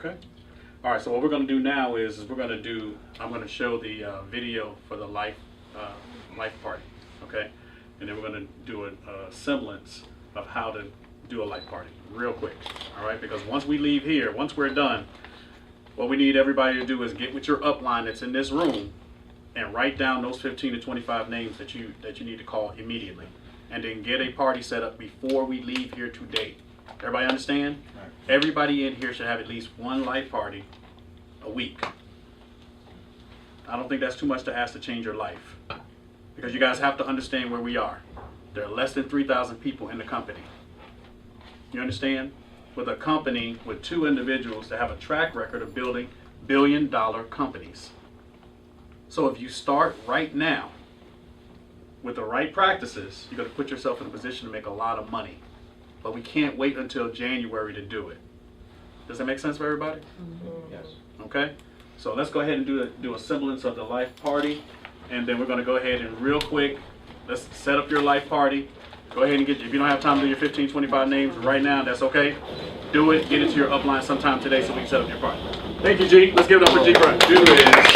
Okay. All right. So what we're going to do now is I'm going to show the video for the Lyfe Party. Okay. And then we're going to do a semblance of how to do a Lyfe Party real quick. All right. Because once we leave here, once we're done, what we need everybody to do is get with your upline that's in this room and write down those 15 to 25 names that you need to call immediately, and then get a party set up before we leave here today. Everybody understand? Right. Everybody in here should have at least one Lyfe Party a week. I don't think that's too much to ask to change your life, because you guys have to understand where we are. There are less than 3,000 people in the company. You understand? With a company with 2 individuals that have a track record of building billion-dollar companies. So if you start right now with the right practices, you're going to put yourself in a position to make a lot of money. But we can't wait until January to do it. Does that make sense for everybody? Mm-hmm. Yes. Okay. So let's go ahead and do a semblance of the Lyfe Party, and then we're going to go ahead and real quick, let's set up your Lyfe Party. Go ahead and if you don't have time to do your 15, 25 names right now, that's okay. Do it. Get it to your upline sometime today so we can set up your party. Thank you, G. Let's give it up for G. Do this.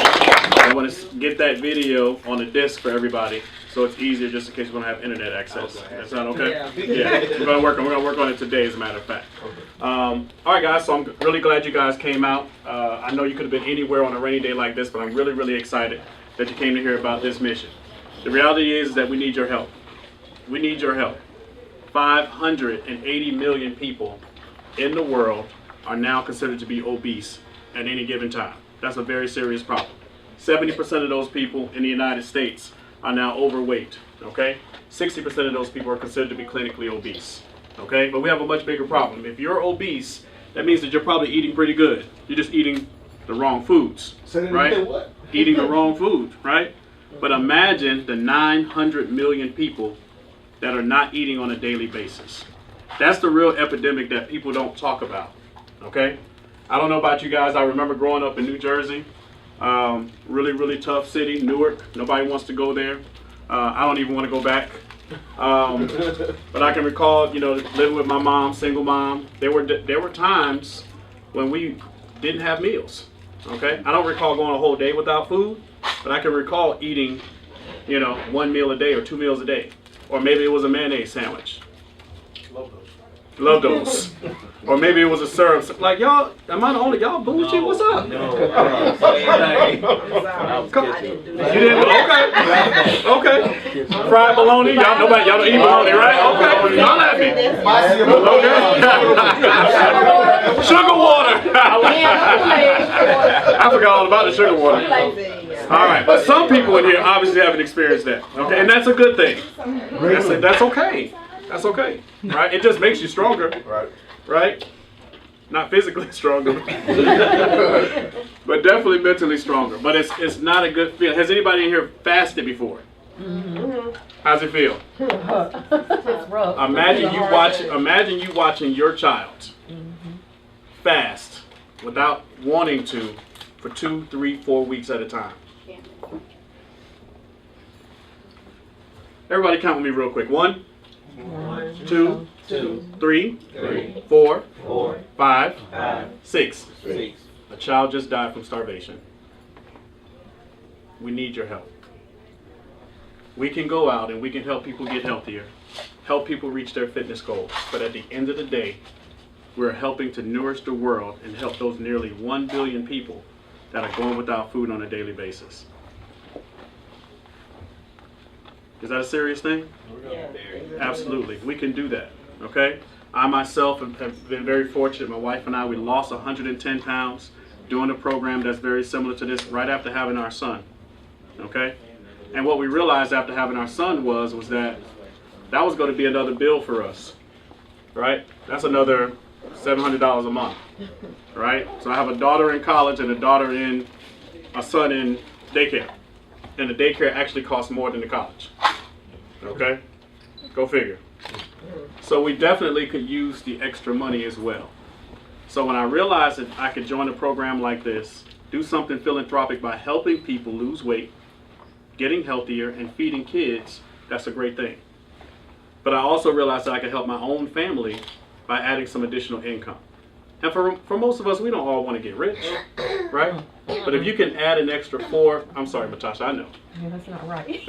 I want to get that video on the disc for everybody, so it's easier just in case we don't have internet access. That sound okay? Yeah. We're gonna work on it today, as a matter of fact. All right, guys. So I'm really glad you guys came out. I know you could have been anywhere on a rainy day like this, but I'm really, really excited that you came to hear about this mission. The reality is that we need your help. We need your help. 580 million people in the world are now considered to be obese at any given time. That's a very serious problem. 70% of those people in the United States are now overweight, okay? 60% of those people are considered to be clinically obese, okay? But we have a much bigger problem. If you're obese, that means that you're probably eating pretty good. You're just eating the wrong foods, right? Eating the wrong food, right? But imagine the 900 million people that are not eating on a daily basis. That's the real epidemic that people don't talk about, okay? I don't know about you guys. I remember growing up in New Jersey. Really, really tough city, Newark. Nobody wants to go there. I don't even want to go back. But I can recall, living with my mom, single mom. There were times when we didn't have meals. Okay, I don't recall going a whole day without food, but I can recall eating, 1 meal a day or 2 meals a day, or maybe it was a mayonnaise sandwich. Love those. Or maybe it was a syrup. Like, y'all, am I the only, y'all bougie? What's up? No. You didn't? Okay. Fried bologna? Y'all don't eat bologna, right? Okay. Y'all at me. Okay. Sugar water. I forgot all about the sugar water. All right, but some people in here obviously haven't experienced that. Okay, and that's a good thing. That's okay. That's okay, right? It just makes you stronger, right? Not physically stronger, but definitely mentally stronger. But it's not a good feeling. Has anybody in here fasted before? Mm-hmm. How's it feel? It's rough. Imagine you watching your child fast without wanting to for 2, 3, 4 weeks at a time. Everybody count with me real quick. 1, 2, 3, 4, 5, 6. A child just died from starvation. We need your help. We can go out and we can help people get healthier, help people reach their fitness goals. But at the end of the day, we're helping to nourish the world and help those nearly 1 billion people that are going without food on a daily basis. Is that a serious thing? Yeah. Absolutely. We can do that. Okay? I myself have been very fortunate. My wife and I, we lost 110 pounds doing a program that's very similar to this right after having our son. Okay? And what we realized after having our son was that was going to be another bill for us. Right? That's another $700 a month. Right? So I have a daughter in college and a son in daycare. And the daycare actually costs more than the college. Okay? Go figure. So we definitely could use the extra money as well. So when I realized that I could join a program like this, do something philanthropic by helping people lose weight, getting healthier, and feeding kids, that's a great thing. But I also realized that I could help my own family by adding some additional income. And for most of us, we don't all want to get rich, right? But if you can add an extra 4, I'm sorry, Natasha, I know. Yeah, that's not right.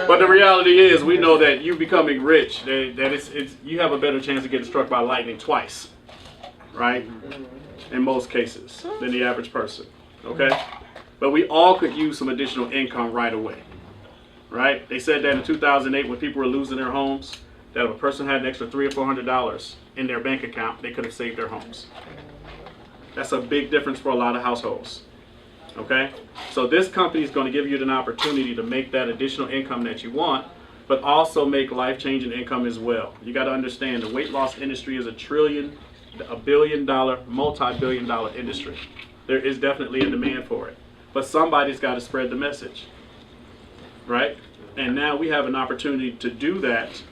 But the reality is, we know that you becoming rich, that you have a better chance of getting struck by lightning twice, right? In most cases, than the average person, okay? But we all could use some additional income right away, right? They said that in 2008 when people were losing their homes, that if a person had an extra $300 or $400 in their bank account, they could have saved their homes. That's a big difference for a lot of households, okay? So this company is going to give you an opportunity to make that additional income that you want, but also make life-changing income as well. You got to understand the weight loss industry is a billion-dollar, multi-billion-dollar industry. There is definitely a demand for it, but somebody's got to spread the message, right? And now we have an opportunity to do that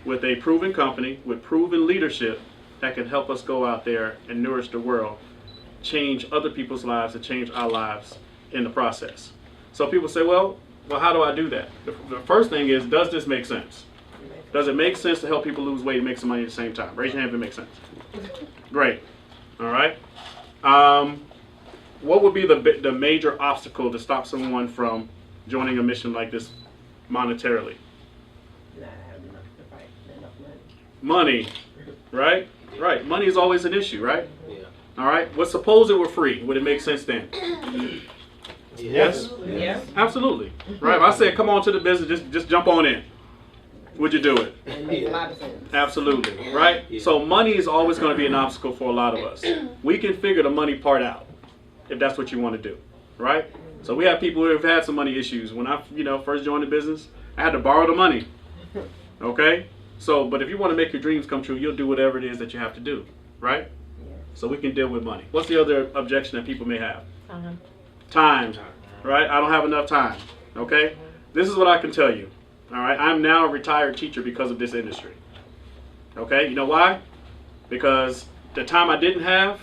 with a proven company, with proven leadership that can help us go out there and nourish the world, change other people's lives, and change our lives in the process. So people say, well, how do I do that? The first thing is, does this make sense? Does it make sense to help people lose weight and make some money at the same time? Raise your hand if it makes sense. Great. All right. What would be the major obstacle to stop someone from joining a mission like this monetarily? Money, right? Right. Money is always an issue, right? Yeah. All right. Well, suppose it were free. Would it make sense then? Yes? Yes. Absolutely. Right. If I said, come on to the business, just jump on in. Would you do it? Absolutely. Right? Yeah. So money is always going to be an obstacle for a lot of us. We can figure the money part out if that's what you want to do. Right? So we have people who have had some money issues. When I first joined the business, I had to borrow the money. Okay? So, but if you want to make your dreams come true, you'll do whatever it is that you have to do, right? So we can deal with money. What's the other objection that people may have? Time, right? I don't have enough time, okay? This is what I can tell you, all right? I'm now a retired teacher because of this industry, okay? You know why? Because the time I didn't have,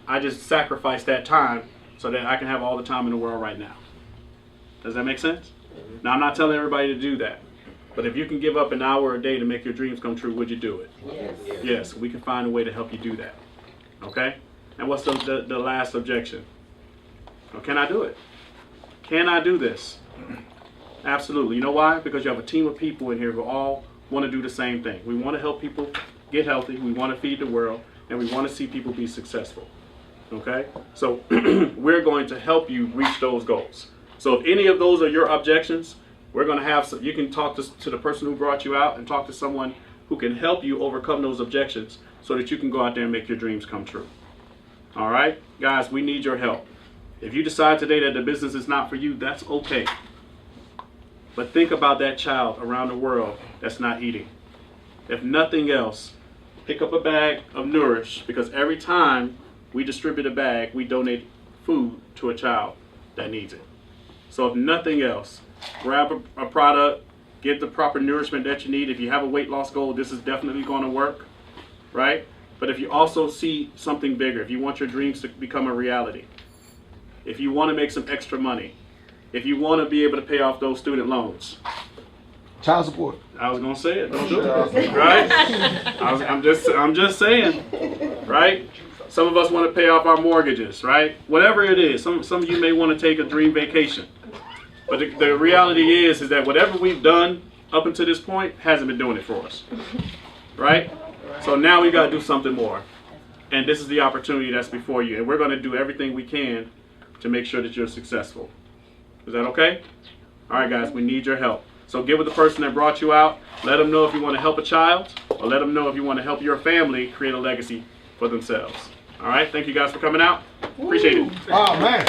I just sacrificed that time so that I can have all the time in the world right now. Does that make sense? Now, I'm not telling everybody to do that. But if you can give up an hour a day to make your dreams come true, would you do it? Yes. Yes, we can find a way to help you do that. Okay? And what's the last objection? Well, can I do it? Can I do this? Absolutely. You know why? Because you have a team of people in here who all want to do the same thing. We want to help people get healthy. We want to feed the world. And we want to see people be successful. Okay? So we're going to help you reach those goals. So if any of those are your objections, we're going to have some, you can talk to the person who brought you out and talk to someone who can help you overcome those objections so that you can go out there and make your dreams come true. All right? Guys, we need your help. If you decide today that the business is not for you, that's okay. But think about that child around the world that's not eating. If nothing else, pick up a bag of Nourish, because every time we distribute a bag, we donate food to a child that needs it. So if nothing else, grab a product, get the proper nourishment that you need. If you have a weight loss goal, this is definitely going to work, right? But if you also see something bigger, if you want your dreams to become a reality, if you want to make some extra money, if you want to be able to pay off those student loans. Child support. I was going to say it, don't do it, right? I'm just saying, right? Some of us want to pay off our mortgages, right? Whatever it is, some of you may want to take a dream vacation. But the reality is that whatever we've done up until this point hasn't been doing it for us, right? So now we got to do something more. And this is the opportunity that's before you. And we're going to do everything we can to make sure that you're successful. Is that okay? All right, guys, we need your help. So get with the person that brought you out. Let them know if you want to help a child, or let them know if you want to help your family create a legacy for themselves. All right, thank you guys for coming out. Appreciate it. Oh, man.